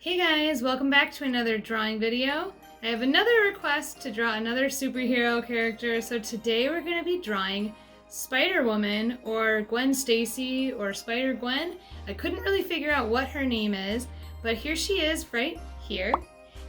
Hey guys, welcome back to another drawing video. I have another request to draw another superhero character, so today we're going to be drawing Spider-Woman or Gwen Stacy or Spider Gwen. I couldn't really figure out what her name is, but here she is right here.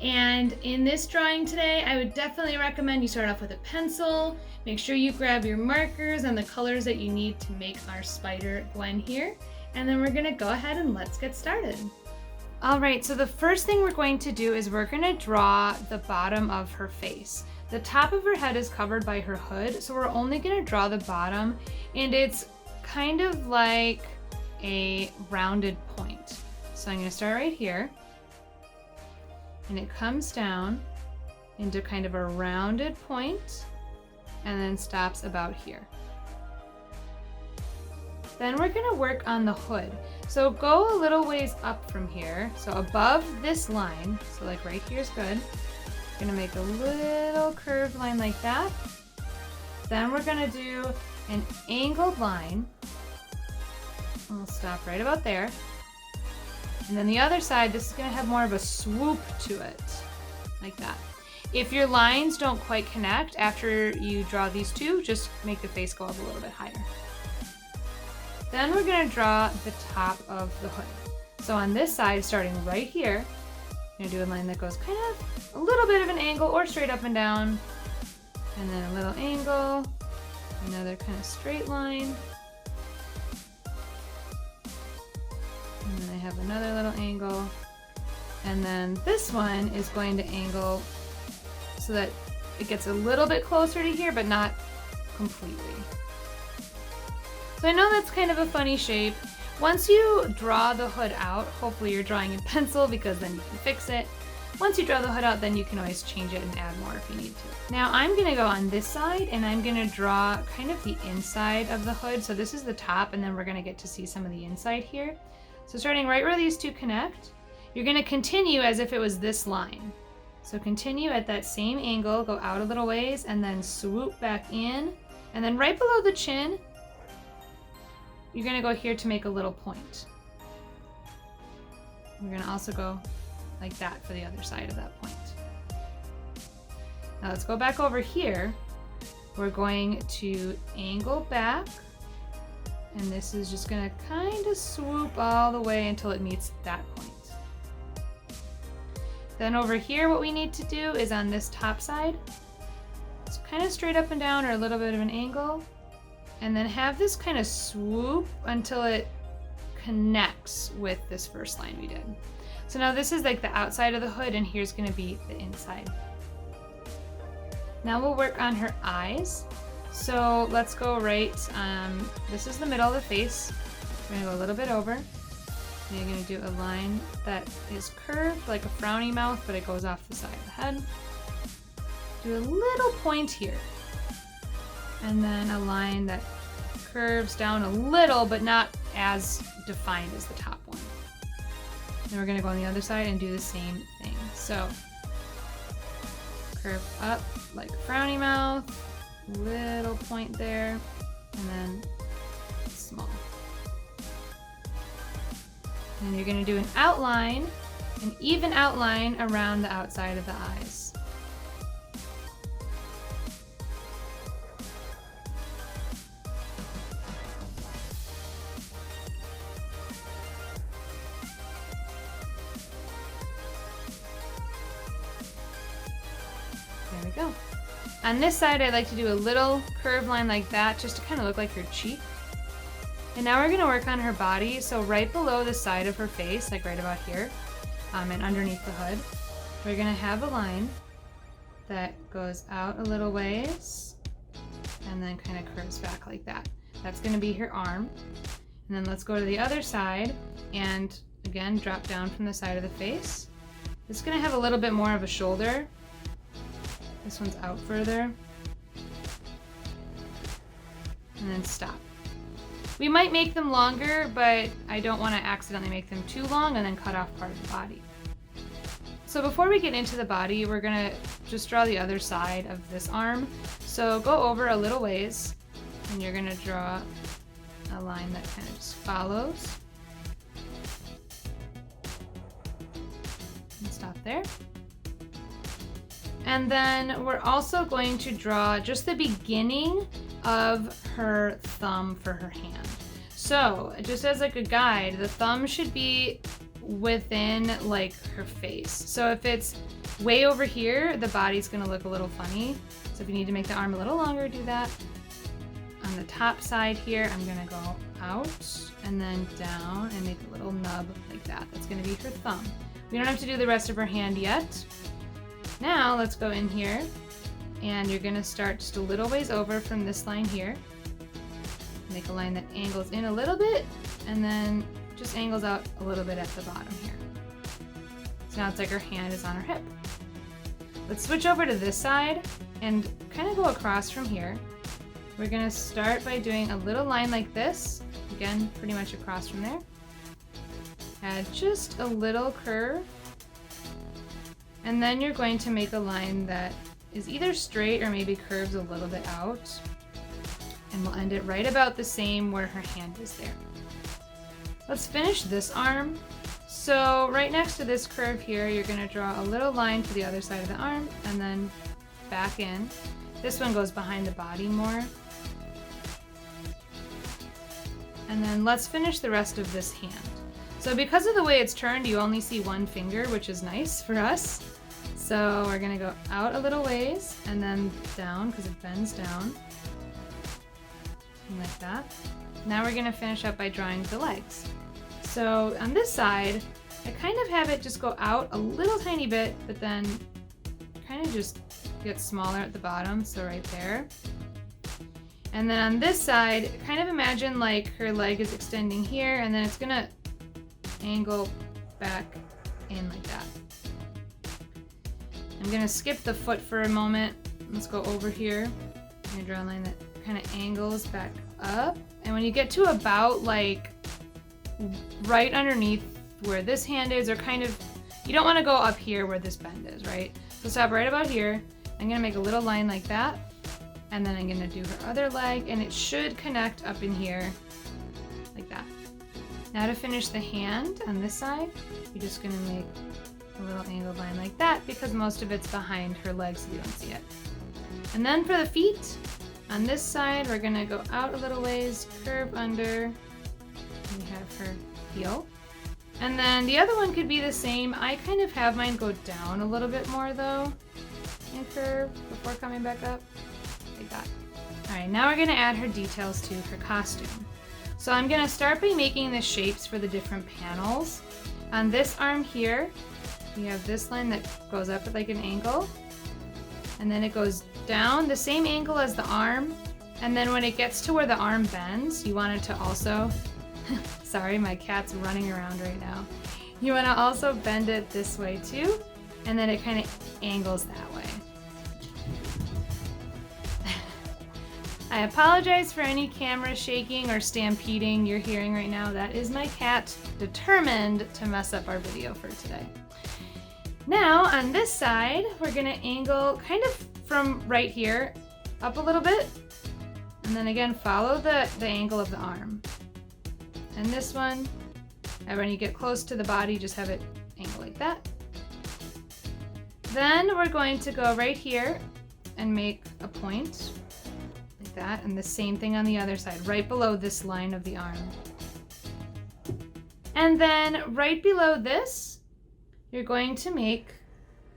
And in this drawing today, I would definitely recommend you start off with a pencil. Make sure you grab your markers and the colors that you need to make our Spider Gwen here. And then we're going to go ahead and let's get started. Alright, so the first thing we're going to do is we're going to draw the bottom of her face. The top of her head is covered by her hood, so we're only going to draw the bottom, and it's kind of like a rounded point. So I'm going to start right here, and it comes down into kind of a rounded point, and then stops about here. Then we're going to work on the hood. So go a little ways up from here. So above this line, so like right here is good. We're going to make a little curved line like that. Then we're going to do an angled line. We'll stop right about there. And then the other side, this is going to have more of a swoop to it, like that. If your lines don't quite connect after you draw these two, just make the face go up a little bit higher. Then we're going to draw the top of the hood. So on this side, starting right here, I'm going to do a line that goes kind of a little bit of an angle or straight up and down, and then a little angle, another kind of straight line, and then I have another little angle, and then this one is going to angle so that it gets a little bit closer to here, but not completely. So I know that's kind of a funny shape. Once you draw the hood out, hopefully you're drawing in pencil because then you can fix it. Once you draw the hood out, then you can always change it and add more if you need to. Now I'm going to go on this side and I'm going to draw kind of the inside of the hood. So this is the top, and then we're going to get to see some of the inside here. So starting right where these two connect, you're going to continue as if it was this line. So continue at that same angle, go out a little ways, and then swoop back in. And then right below the chin, you're going to go here to make a little point. We're going to also go like that for the other side of that point. Now let's go back over here. We're going to angle back, and this is just going to kind of swoop all the way until it meets that point. Then over here, what we need to do is on this top side, it's kind of straight up and down or a little bit of an angle. And then have this kind of swoop until it connects with this first line we did. So now this is like the outside of the hood, and here's going to be the inside. Now we'll work on her eyes. So let's go right, this is the middle of the face. We're going to go a little bit over. And you're going to do a line that is curved like a frowny mouth, but it goes off the side of the head. Do a little point here. And then a line that curves down a little, but not as defined as the top one. Then we're going to go on the other side and do the same thing. So curve up like a frowny mouth, little point there, and then small. And you're going to do an outline, an even outline around the outside of the eyes. There we go. On this side, I like to do a little curved line like that, just to kind of look like her cheek. And now we're going to work on her body. So right below the side of her face, like right about here, and underneath the hood, we're going to have a line that goes out a little ways and then kind of curves back like that. That's going to be her arm. And then let's go to the other side and again drop down from the side of the face. It's going to have a little bit more of a shoulder. This one's out further. And then stop. We might make them longer, but I don't want to accidentally make them too long and then cut off part of the body. So before we get into the body, we're going to just draw the other side of this arm. So go over a little ways, and you're going to draw a line that kind of just follows. And stop there. And then we're also going to draw just the beginning of her thumb for her hand. So just as like a guide, the thumb should be within like her face. So if it's way over here, the body's gonna look a little funny. So if you need to make the arm a little longer, do that. On the top side here, I'm gonna go out and then down and make a little nub like that. That's gonna be her thumb. We don't have to do the rest of her hand yet. Now let's go in here and you're gonna start just a little ways over from this line here. Make a line that angles in a little bit and then just angles out a little bit at the bottom here. So now it's like her hand is on her hip. Let's switch over to this side and kind of go across from here. We're gonna start by doing a little line like this. Again, pretty much across from there. Add just a little curve. And then you're going to make a line that is either straight or maybe curves a little bit out. And we'll end it right about the same where her hand is there. Let's finish this arm. So right next to this curve here, you're gonna draw a little line to the other side of the arm and then back in. This one goes behind the body more. And then let's finish the rest of this hand. So because of the way it's turned, you only see one finger, which is nice for us. So we're gonna go out a little ways and then down because it bends down. Like that. Now we're gonna finish up by drawing the legs. So on this side, I kind of have it just go out a little tiny bit, but then kind of just get smaller at the bottom, so right there. And then on this side, kind of imagine like her leg is extending here and then it's gonna angle back in like that. I'm gonna skip the foot for a moment. Let's go over here. I'm gonna draw a line that kind of angles back up. And when you get to about like right underneath where this hand is, or kind of, you don't want to go up here where this bend is, right? So stop right about here. I'm gonna make a little line like that. And then I'm gonna do her other leg and it should connect up in here like that. Now to finish the hand on this side, you're just gonna make a little angled line like that because most of it's behind her legs so you don't see it. And then for the feet, on this side, we're gonna go out a little ways, curve under, and we have her heel. And then the other one could be the same. I kind of have mine go down a little bit more though, and curve before coming back up, like that. All right, now we're gonna add her details to her costume. So I'm gonna start by making the shapes for the different panels. On this arm here, we have this line that goes up at like an angle, and then it goes down the same angle as the arm, and then when it gets to where the arm bends, you want it to also, sorry, my cat's running around right now. You want to also bend it this way too, and then it kind of angles that way. I apologize for any camera shaking or stampeding you're hearing right now. That is my cat determined to mess up our video for today. Now on this side, we're gonna angle kind of from right here up a little bit, and then again follow the angle of the arm. And this one, and when you get close to the body, just have it angle like that. Then we're going to go right here and make a point like that, and the same thing on the other side, right below this line of the arm. And then right below this, you're going to make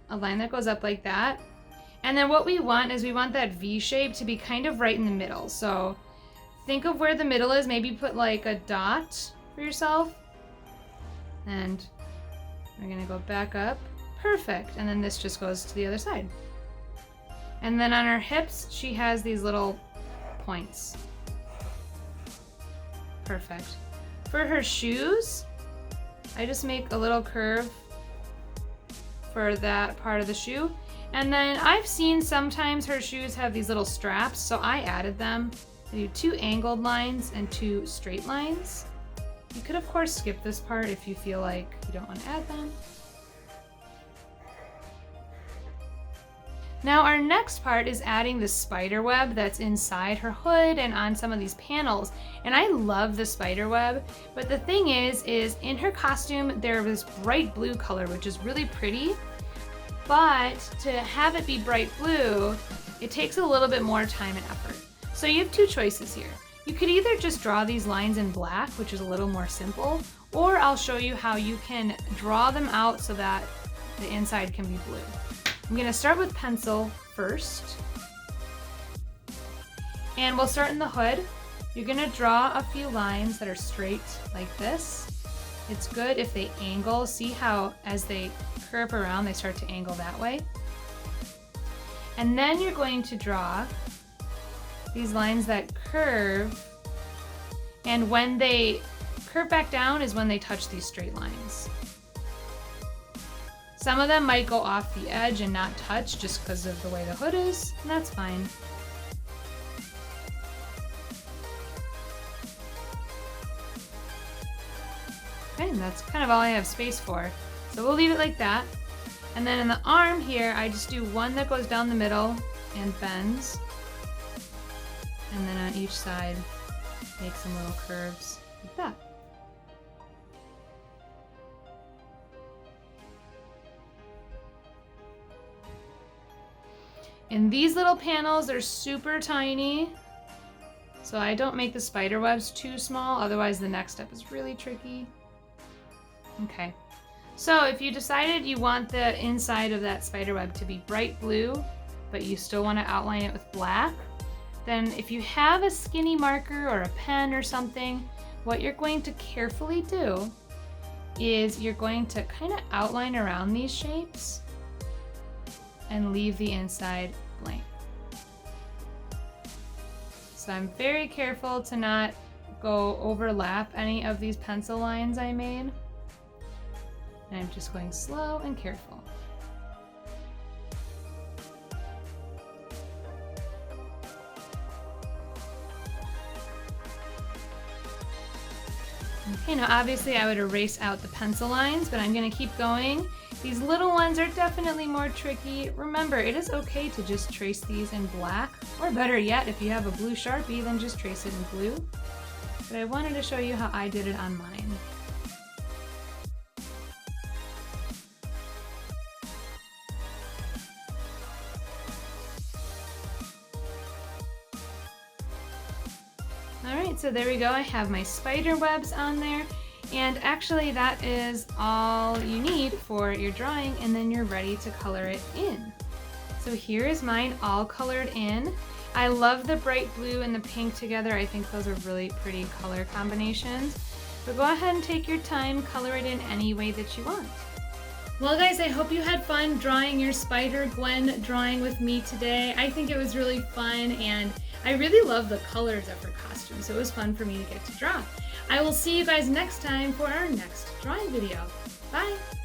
a line that goes up like that. And then what we want is we want that V shape to be kind of right in the middle. So think of where the middle is, maybe put like a dot for yourself. And we're gonna go back up. Perfect. And then this just goes to the other side. And then on her hips, she has these little points. Perfect. For her shoes, I just make a little curve for that part of the shoe. And then I've seen sometimes her shoes have these little straps, so I added them. I do 2 angled lines and 2 straight lines. You could of course skip this part if you feel like you don't want to add them. Now our next part is adding the spider web that's inside her hood and on some of these panels. And I love the spider web, but the thing is in her costume, there was bright blue color, which is really pretty. But to have it be bright blue, it takes a little bit more time and effort. So you have two choices here. You could either just draw these lines in black, which is a little more simple, or I'll show you how you can draw them out so that the inside can be blue. I'm gonna start with pencil first. And we'll start in the hood. You're gonna draw a few lines that are straight like this. It's good if they angle. See how as they curve around, they start to angle that way. And then you're going to draw these lines that curve. And when they curve back down is when they touch these straight lines. Some of them might go off the edge and not touch just because of the way the hood is, and that's fine. Okay, and that's kind of all I have space for. So we'll leave it like that. And then in the arm here, I just do one that goes down the middle and bends. And then on each side, make some little curves like that. And these little panels are super tiny, so I don't make the spider webs too small, otherwise the next step is really tricky. Okay, so if you decided you want the inside of that spider web to be bright blue, but you still want to outline it with black, then if you have a skinny marker or a pen or something, what you're going to carefully do is you're going to kind of outline around these shapes and leave the inside blank. So I'm very careful to not go overlap any of these pencil lines I made. And I'm just going slow and careful. Okay, now obviously I would erase out the pencil lines, but I'm going to keep going. These little ones are definitely more tricky. Remember, it is okay to just trace these in black, or better yet, if you have a blue Sharpie, then just trace it in blue. But I wanted to show you how I did it on mine. Alright, so there we go. I have my spider webs on there. And actually that is all you need for your drawing, and then you're ready to color it in. So here is mine all colored in. I love the bright blue and the pink together. I think those are really pretty color combinations. But go ahead and take your time, color it in any way that you want. Well guys, I hope you had fun drawing your Spider Gwen drawing with me today. I think it was really fun, and I really love the colors of her costume, so it was fun for me to get to draw. I will see you guys next time for our next drawing video. Bye!